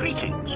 Greetings.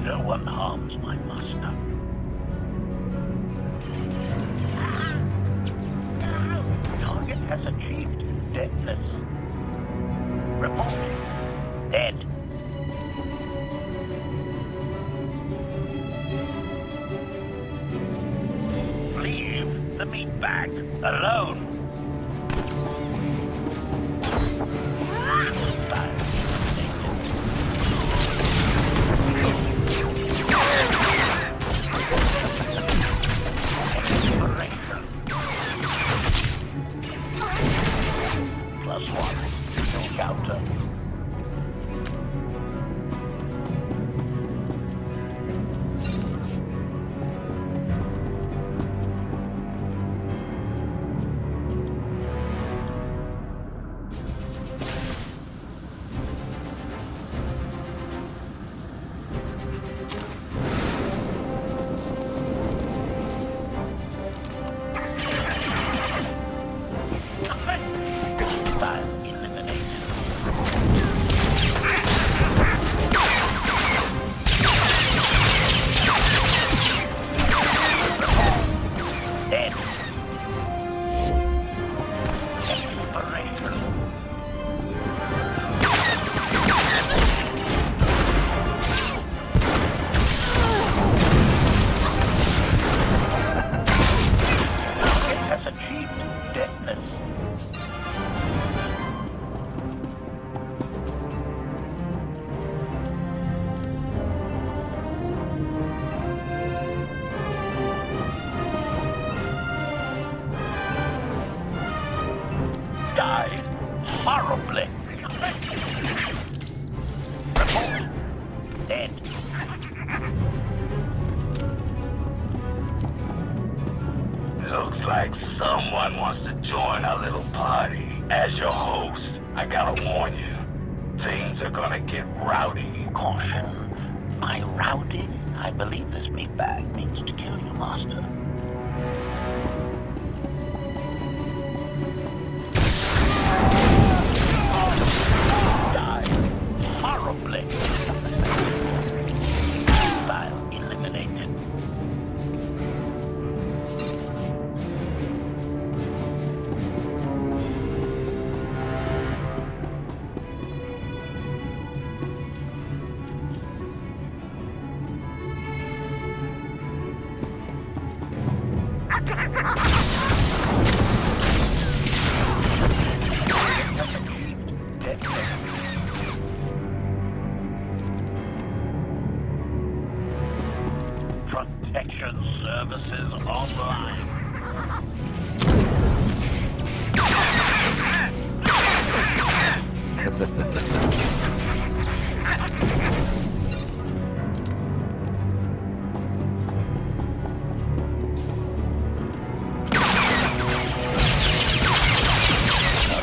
No one harms my master. Target has achieved deadness. Reporting. Dead. Leave the meat bag alone. +1 counter. Die horribly. Report. Dead. Looks like someone wants to join our little party. As your host, I gotta warn you, things are gonna get rowdy. Caution. By rowdy, I believe this meat bag means to kill you, master. Die horribly. File eliminated. Protection services online.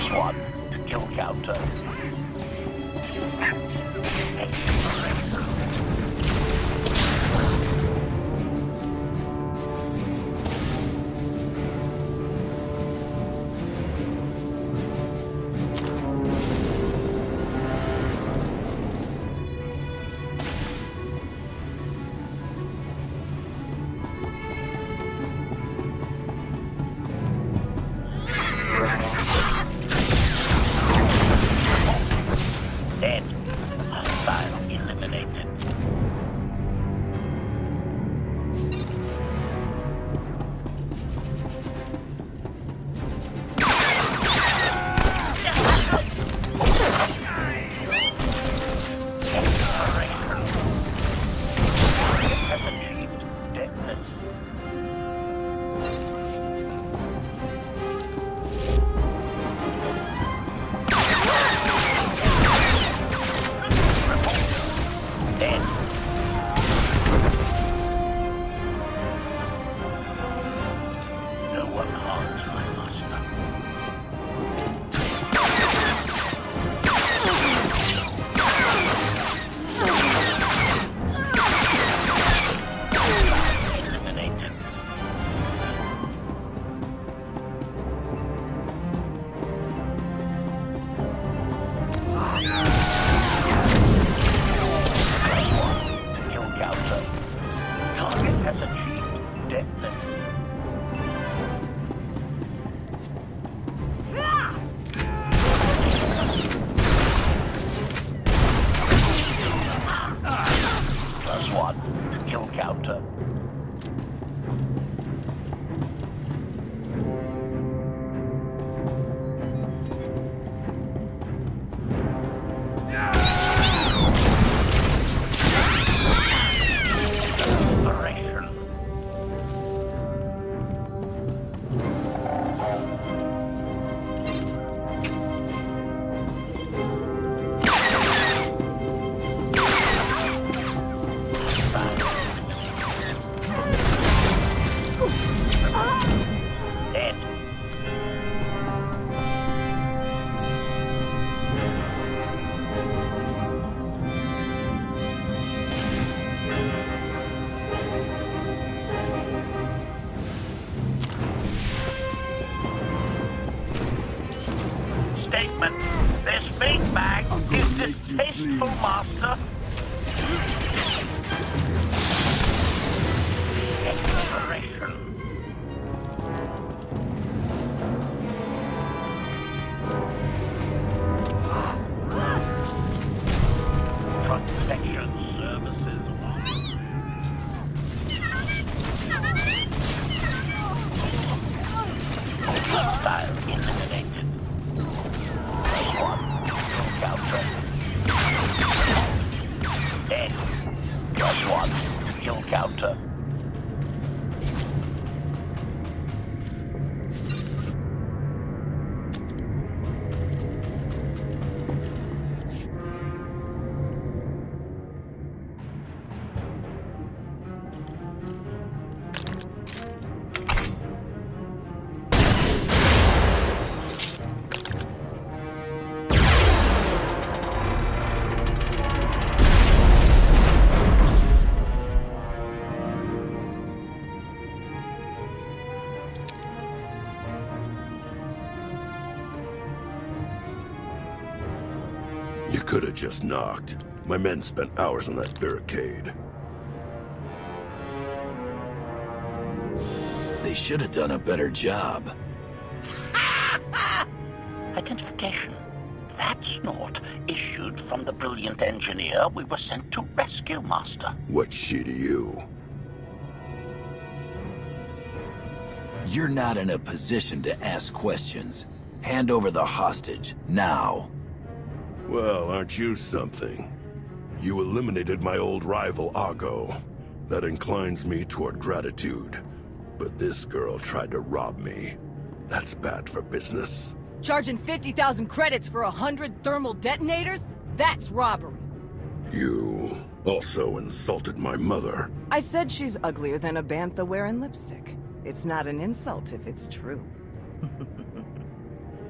+1 to kill counter. counter. Operation. Dead. Statement. This meat bag is distasteful, Master. Exploration. Protection services. Hostile eliminated. Counter. Dead. Just one. Kill counter. You could have just knocked. My men spent hours on that barricade. They should have done a better job. Identification. That snort issued from the brilliant engineer we were sent to rescue, Master. What's she to you? You're not in a position to ask questions. Hand over the hostage, now. Well, aren't you something? You eliminated my old rival, Argo. That inclines me toward gratitude. But this girl tried to rob me. That's bad for business. Charging 50,000 credits for 100 thermal detonators? That's robbery. You also insulted my mother. I said she's uglier than a bantha wearing lipstick. It's not an insult if it's true.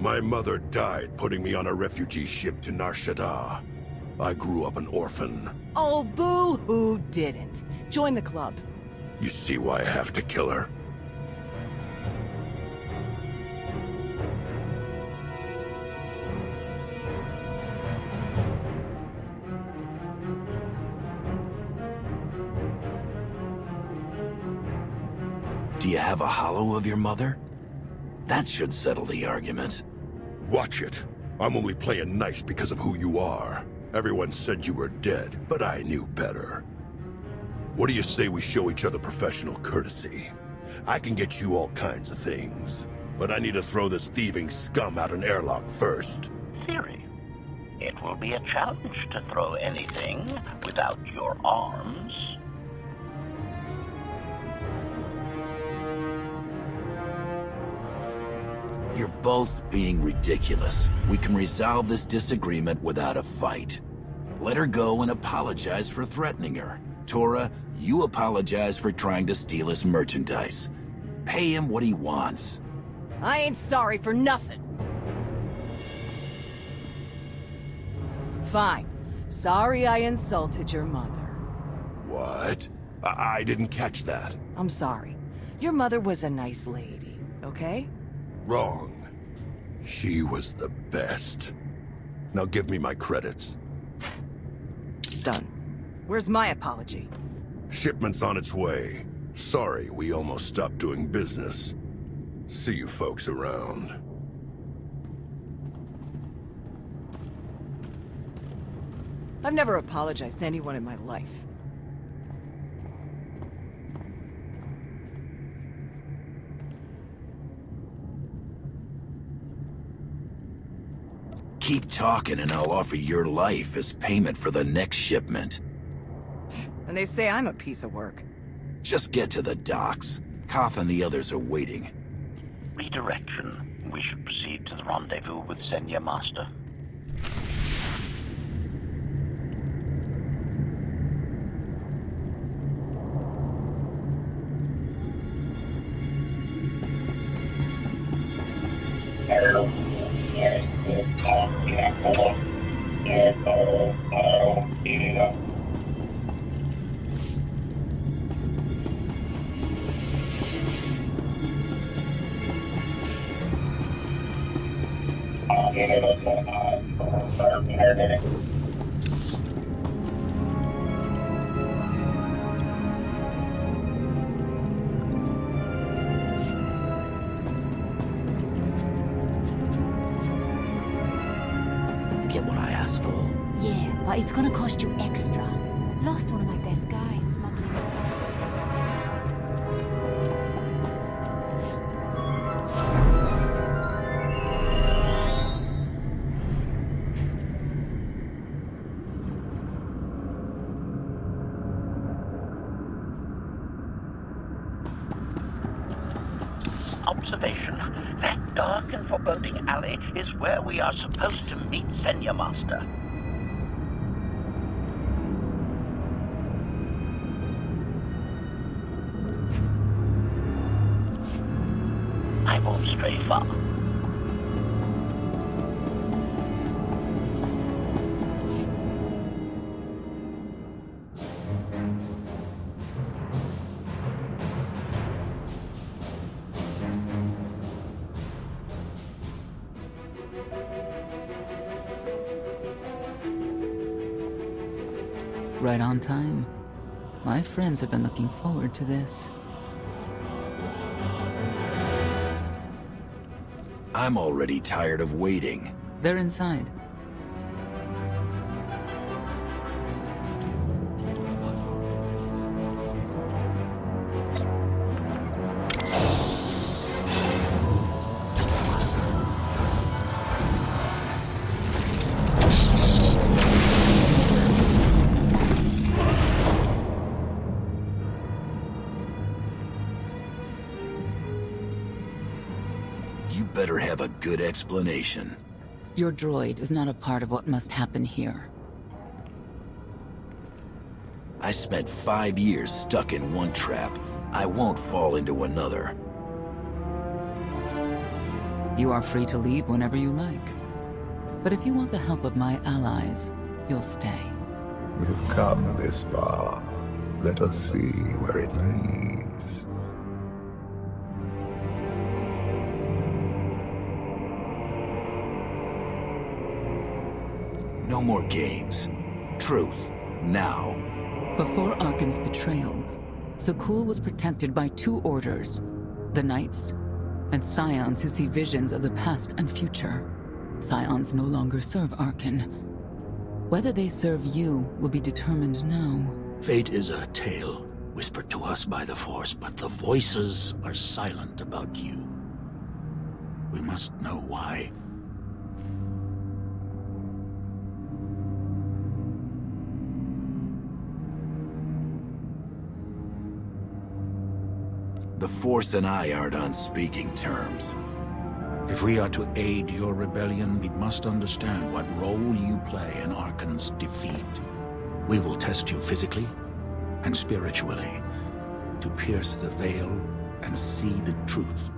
My mother died putting me on a refugee ship to Nar Shaddaa. I grew up an orphan. Oh, boo-hoo didn't. Join the club. You see why I have to kill her? Do you have a hollow of your mother? That should settle the argument. Watch it. I'm only playing nice because of who you are. Everyone said you were dead, but I knew better. What do you say we show each other professional courtesy? I can get you all kinds of things, but I need to throw this thieving scum out an airlock first. Theory. It will be a challenge to throw anything without your arms. You're both being ridiculous. We can resolve this disagreement without a fight. Let her go and apologize for threatening her. Tora, you apologize for trying to steal his merchandise. Pay him what he wants. I ain't sorry for nothing. Fine. Sorry I insulted your mother. What? I didn't catch that. I'm sorry. Your mother was a nice lady, okay? Wrong. She was the best. Now give me my credits. Done. Where's my apology? Shipment's on its way. Sorry, we almost stopped doing business. See you folks around. I've never apologized to anyone in my life. Keep talking and I'll offer your life as payment for the next shipment. And they say I'm a piece of work. Just get to the docks. Koth and the others are waiting. Redirection. We should proceed to the rendezvous with Senya Master. Get what I asked for. Yeah, but it's gonna cost you extra. Lost one of my best guys smuggling this Observation. That dark and foreboding alley is where we are supposed to meet Senya Master. I won't stray far. Right on time. My friends have been looking forward to this. I'm already tired of waiting. They're inside. You better have a good explanation. Your droid is not a part of what must happen here. I spent 5 years stuck in one trap. I won't fall into another. You are free to leave whenever you like. But if you want the help of my allies, you'll stay. We've come this far. Let us see where it leads. No more games. Truth. Now. Before Arkan's betrayal, Zakul was protected by 2 orders. The Knights, and Scions who see visions of the past and future. Scions no longer serve Arkan. Whether they serve you will be determined now. Fate is a tale whispered to us by the Force, but the voices are silent about you. We must know why. The Force and I aren't on speaking terms. If we are to aid your rebellion, we must understand what role you play in Arkan's defeat. We will test you physically and spiritually to pierce the veil and see the truth.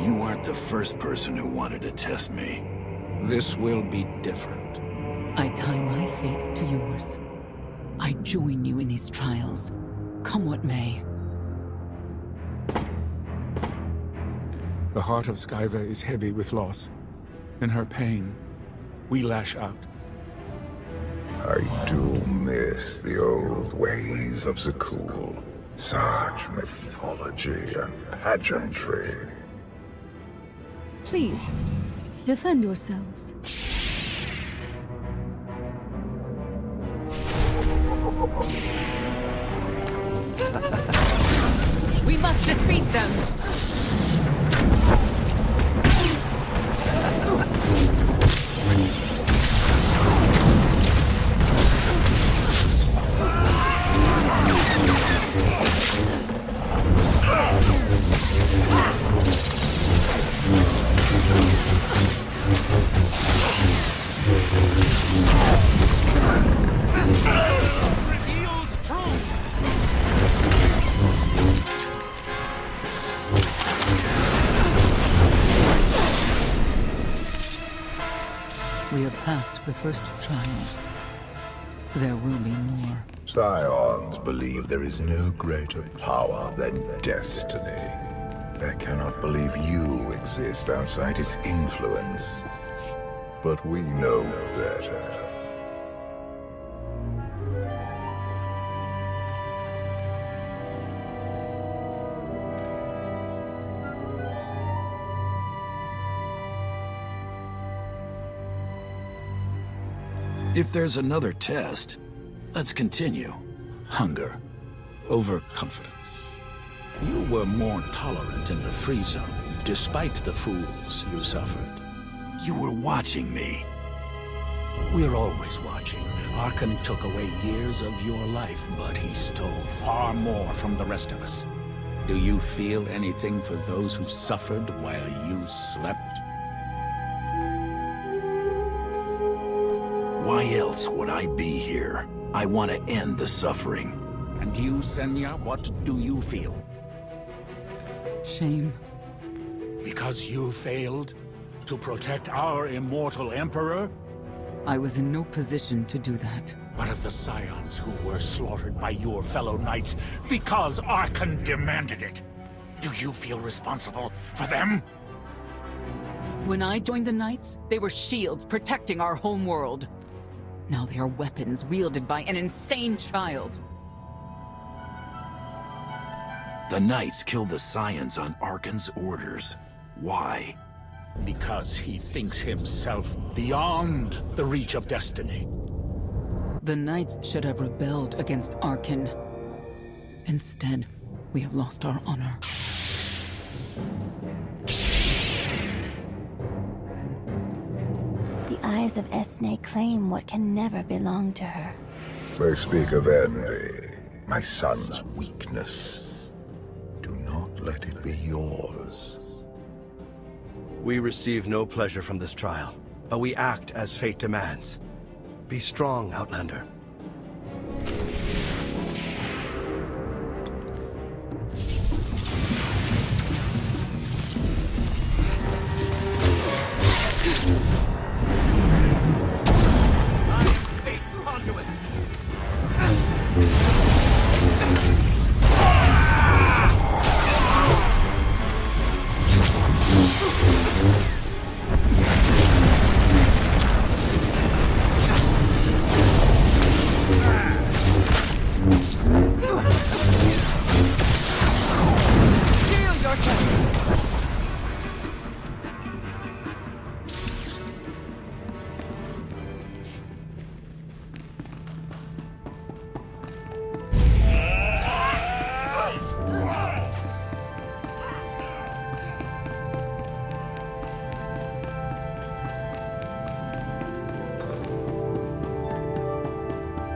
You aren't the first person who wanted to test me. This will be different. I tie my fate to yours. I join you in these trials, come what may. The heart of Skyva is heavy with loss. In her pain, we lash out. I do miss the old ways of Zakul. Such mythology and pageantry. Please, defend yourselves. We them! We have passed the first trial. There will be more. Scions believe there is no greater power than destiny. They cannot believe you exist outside its influence. But we know better. If there's another test, let's continue. Hunger. Overconfidence. You were more tolerant in the free zone, despite the fools you suffered. You were watching me. We're always watching. Arkan took away years of your life, but he stole far more from the rest of us. Do you feel anything for those who suffered while you slept? Why else would I be here? I want to end the suffering. And you, Senya, what do you feel? Shame. Because you failed to protect our immortal Emperor? I was in no position to do that. What of the Scions who were slaughtered by your fellow knights because Arkan demanded it? Do you feel responsible for them? When I joined the Knights, they were shields protecting our home world. Now they are weapons wielded by an insane child. The Knights killed the Scions on Arkan's orders. Why? Because he thinks himself beyond the reach of destiny. The Knights should have rebelled against Arkan. Instead, we have lost our honor. The eyes of Esne claim what can never belong to her. They speak of envy, my son's weakness. Do not let it be yours. We receive no pleasure from this trial, but we act as fate demands. Be strong, Outlander.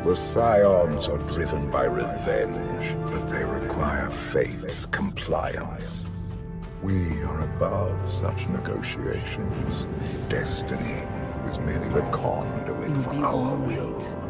The Scions are driven by revenge, but they require fate's compliance. We are above such negotiations. Destiny is merely the conduit for our will.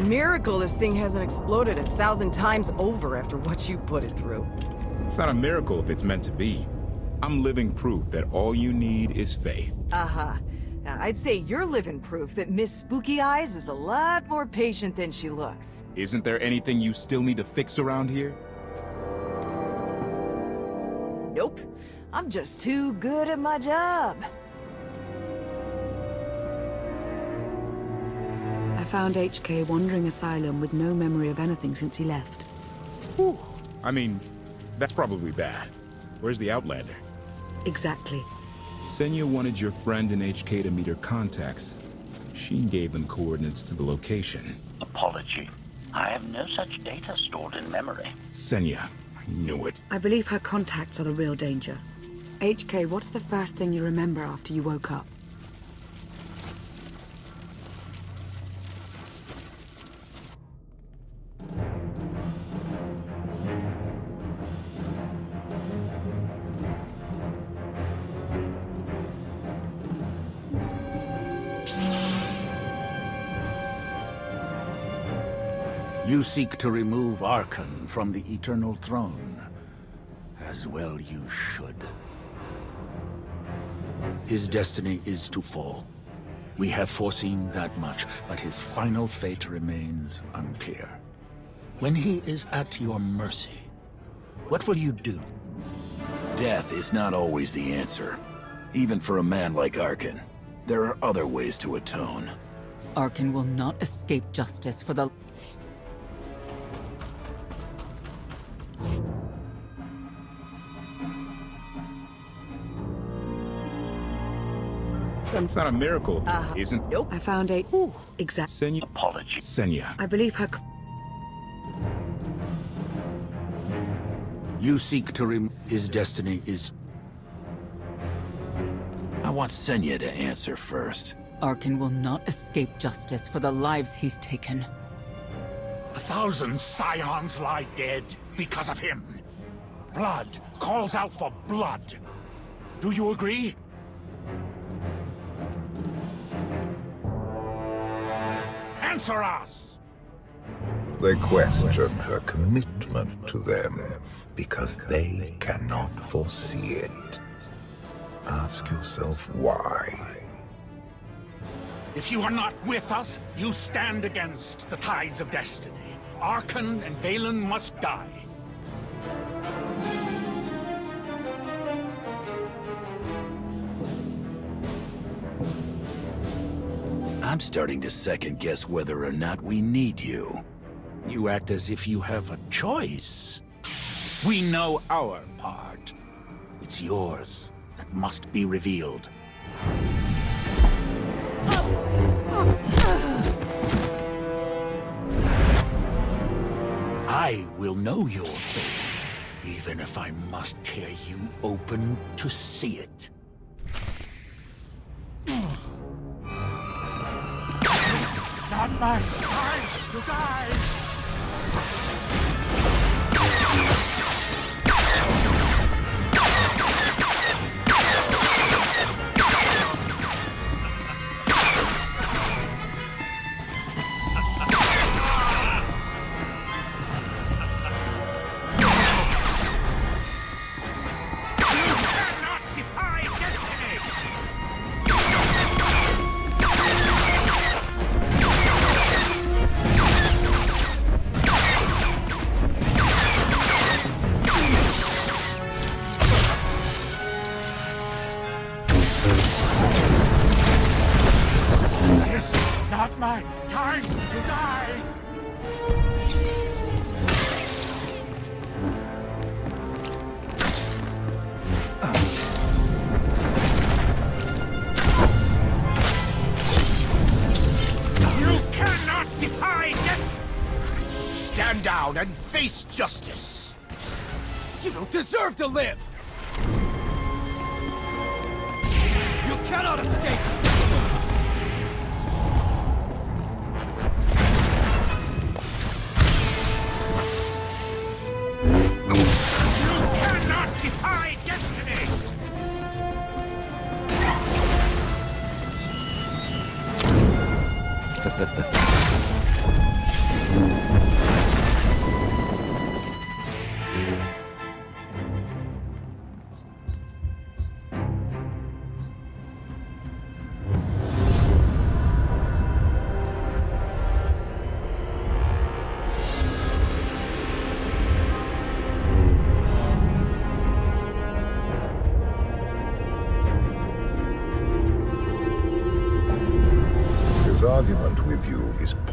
miracle this thing hasn't exploded 1,000 times over after what you put it through. It's not a miracle if it's meant to be. I'm living proof that all you need is faith. Now, I'd say you're living proof that Miss Spooky Eyes is a lot more patient than she looks. Isn't there anything you still need to fix around here? Nope. I'm just too good at my job. I found HK wandering asylum with no memory of anything since he left. Whew. I mean, that's probably bad. Where's the Outlander? Exactly. Senya wanted your friend in HK to meet her contacts. She gave them coordinates to the location. Apology. I have no such data stored in memory. Senya, I knew it. I believe her contacts are the real danger. HK, what's the first thing you remember after you woke up? You seek to remove Arkan from the Eternal Throne. As well you should. His destiny is to fall. We have foreseen that much, but his final fate remains unclear. When he is at your mercy, what will you do? Death is not always the answer. Even for a man like Arkan. There are other ways to atone. Arkan will not escape justice for the... It's not a miracle, isn't... Nope. I found a... Exact... Senya... Apology. Senya. I believe her... You seek to remove... His destiny is... I want Senya to answer first. Arkan will not escape justice for the lives he's taken. 1,000 scions lie dead because of him. Blood calls out for blood. Do you agree? Answer us! They question her commitment to them because they cannot foresee it. Ask yourself why. If you are not with us, you stand against the tides of destiny. Arkan and Valen must die. I'm starting to second-guess whether or not we need you. You act as if you have a choice. We know our part. It's yours that must be revealed. I will know your fate, even if I must tear you open to see it. Not my time to die! Not my time to die! You cannot defy destiny! Stand down and face justice! You don't deserve to live! You cannot escape! Defy destiny!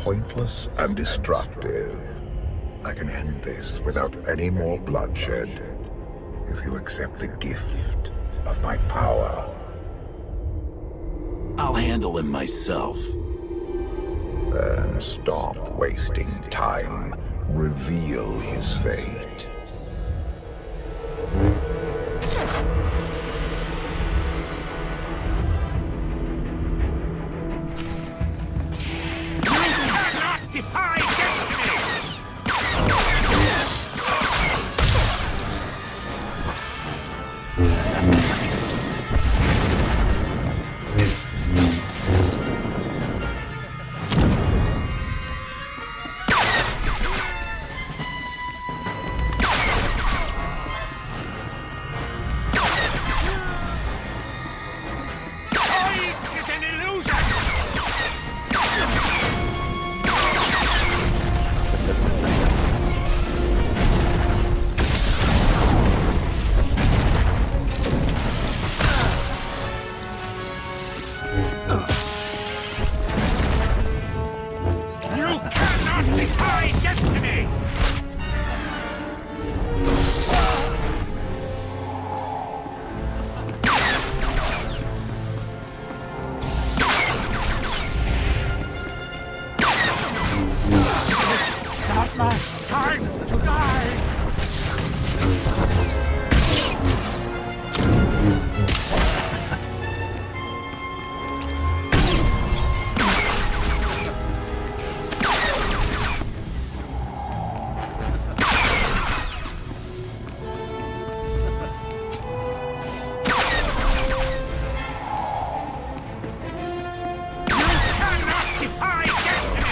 pointless and destructive. I can end this without any more bloodshed, if you accept the gift of my power. I'll handle him myself. Then stop wasting time. Reveal his fate. Defy destiny! Choice is an illusion! You cannot defy destiny! Not my time to die! Defy destiny!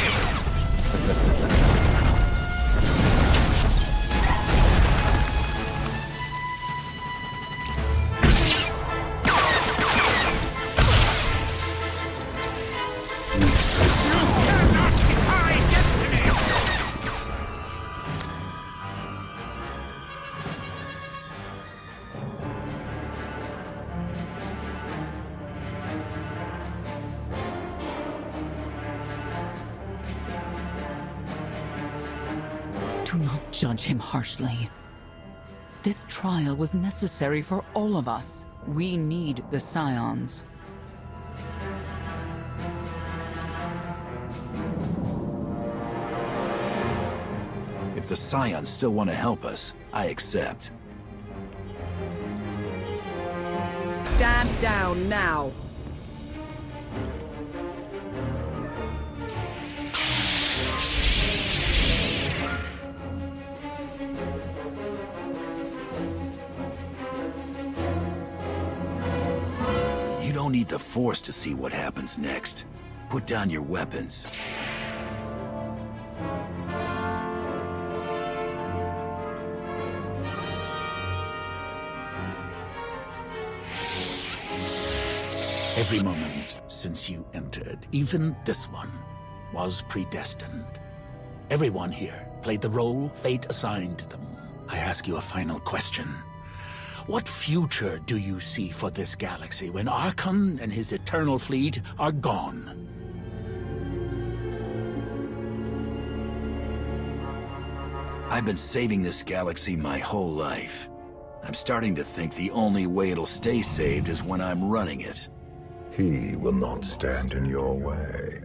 You cannot defy destiny! Do not judge him harshly. This trial was necessary for all of us. We need the Scions. If the Scions still want to help us, I accept. Stand down now. You don't need the Force to see what happens next. Put down your weapons. Every moment since you entered, even this one, was predestined. Everyone here played the role fate assigned them. I ask you a final question. What future do you see for this galaxy when Archon and his eternal fleet are gone? I've been saving this galaxy my whole life. I'm starting to think the only way it'll stay saved is when I'm running it. He will not stand in your way.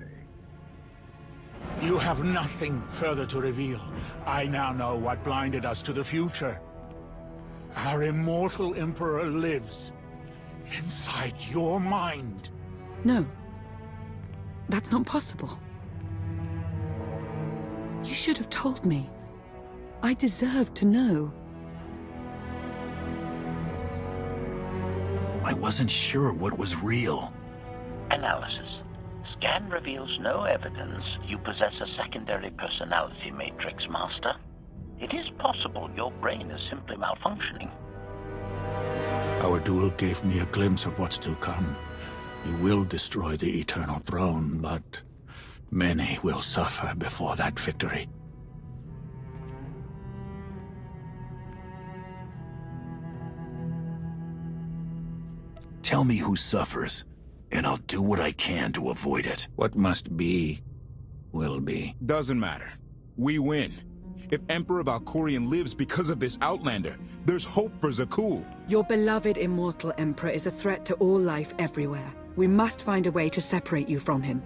You have nothing further to reveal. I now know what blinded us to the future. Our immortal Emperor lives inside your mind. No. That's not possible. You should have told me. I deserve to know. I wasn't sure what was real. Analysis. Scan reveals no evidence you possess a secondary personality matrix, Master. It is possible your brain is simply malfunctioning. Our duel gave me a glimpse of what's to come. You will destroy the Eternal Throne, but many will suffer before that victory. Tell me who suffers, and I'll do what I can to avoid it. What must be, Will be. Doesn't matter. We win. If Emperor Valkorion lives because of this Outlander, there's hope for Zakuul. Your beloved immortal Emperor is a threat to all life everywhere. We must find a way to separate you from him.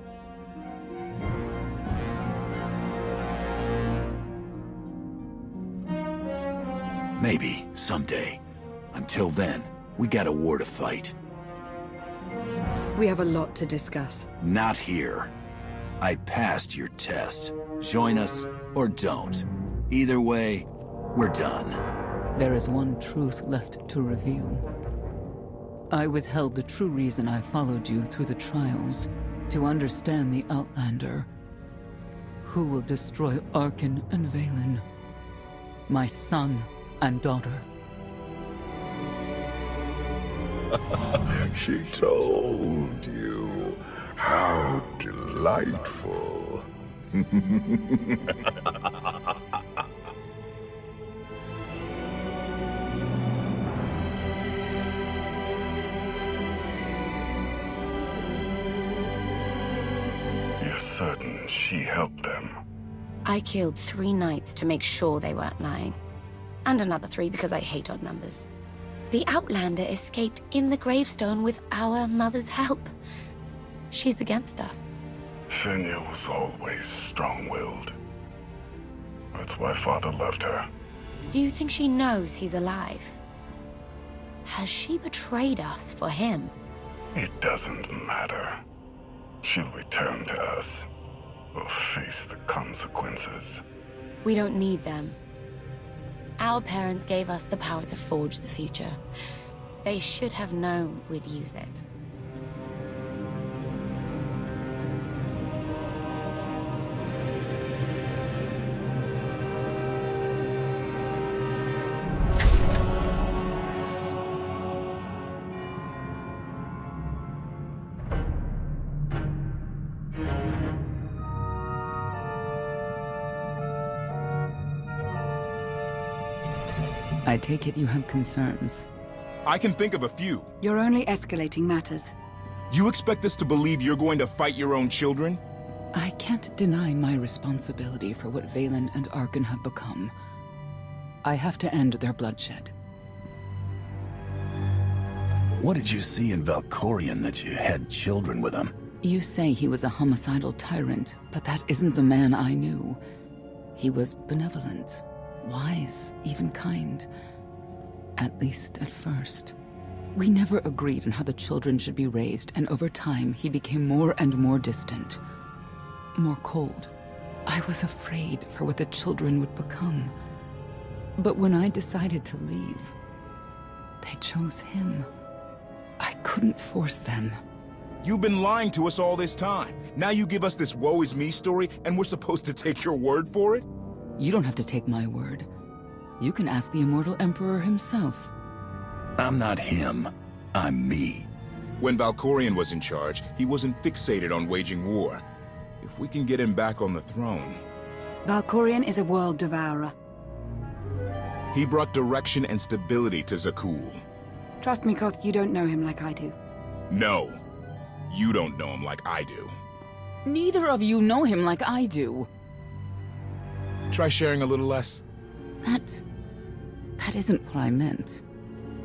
Maybe, someday. Until then, we got a war to fight. We have a lot to discuss. Not here. I passed your test. Join us, or don't. Either way, we're done. There is one truth left to reveal. I withheld the true reason I followed you through the trials, to understand the Outlander. Who will destroy Arcann and Vaylin? My son and daughter. She told you. How delightful. You're certain she helped them? I killed 3 knights to make sure they weren't lying. And another 3 because I hate odd numbers. The Outlander escaped in the gravestone with our mother's help. She's against us. Senya was always strong-willed. That's why Father loved her. Do you think she knows he's alive? Has she betrayed us for him? It doesn't matter. She'll return to us, or face the consequences. We don't need them. Our parents gave us the power to forge the future. They should have known we'd use it. I take it you have concerns. I can think of a few. You're only escalating matters. You expect us to believe you're going to fight your own children? I can't deny my responsibility for what Vaylin and Arcann have become. I have to end their bloodshed. What did you see in Valkorion that you had children with him? You say he was a homicidal tyrant, but that isn't the man I knew. He was benevolent, wise, even kind. At least at first. We never agreed on how the children should be raised, and over time he became more and more distant. More cold. I was afraid for what the children would become. But when I decided to leave, they chose him. I couldn't force them. You've been lying to us all this time. Now you give us this woe is me story, and we're supposed to take your word for it? You don't have to take my word. You can ask the Immortal Emperor himself. I'm not him. I'm me. When Valkorion was in charge, he wasn't fixated on waging war. If we can get him back on the throne... Valkorion is a world devourer. He brought direction and stability to Zakuul. Trust me, Koth, you don't know him like I do. No. You don't know him like I do. Neither of you know him like I do. Try sharing a little less. That isn't what I meant.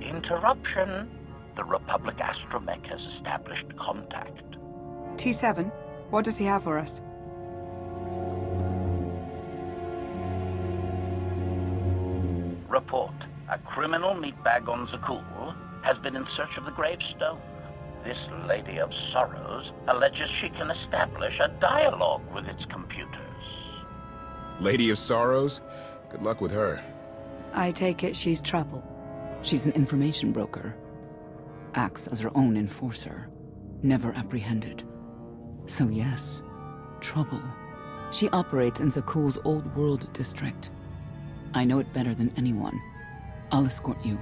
Interruption. The Republic astromech has established contact. T7, what does he have for us? Report. A criminal meatbag on Zakuul has been in search of the gravestone. This Lady of Sorrows alleges she can establish a dialogue with its computers. Lady of Sorrows? Good luck with her. I take it she's trouble. She's an information broker. Acts as her own enforcer. Never apprehended. So yes, trouble. She operates in Zakuul's Old World district. I know it better than anyone. I'll escort you.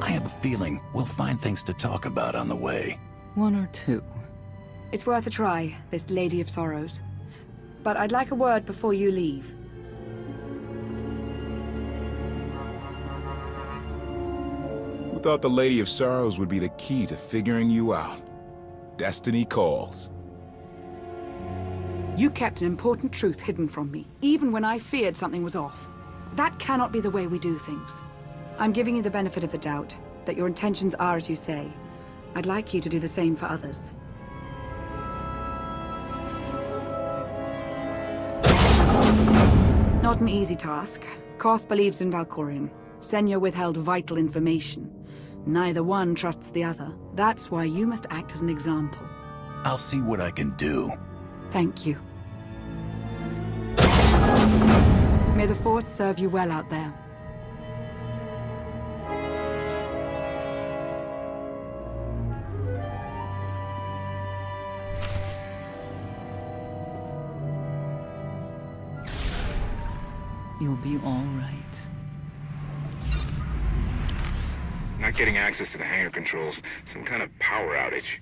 I have a feeling we'll find things to talk about on the way. 1 or 2. It's worth a try, this Lady of Sorrows. But I'd like a word before you leave. thought the Lady of Sorrows would be the key to figuring you out. Destiny calls. You kept an important truth hidden from me, even when I feared something was off. That cannot be the way we do things. I'm giving you the benefit of the doubt, that your intentions are as you say. I'd like you to do the same for others. Not an easy task. Koth believes in Valkorion. Senya withheld vital information. Neither one trusts the other. That's why you must act as an example. I'll see what I can do. Thank you. May the Force serve you well out there. You'll be all right. Not getting access to the hangar controls. Some kind of power outage.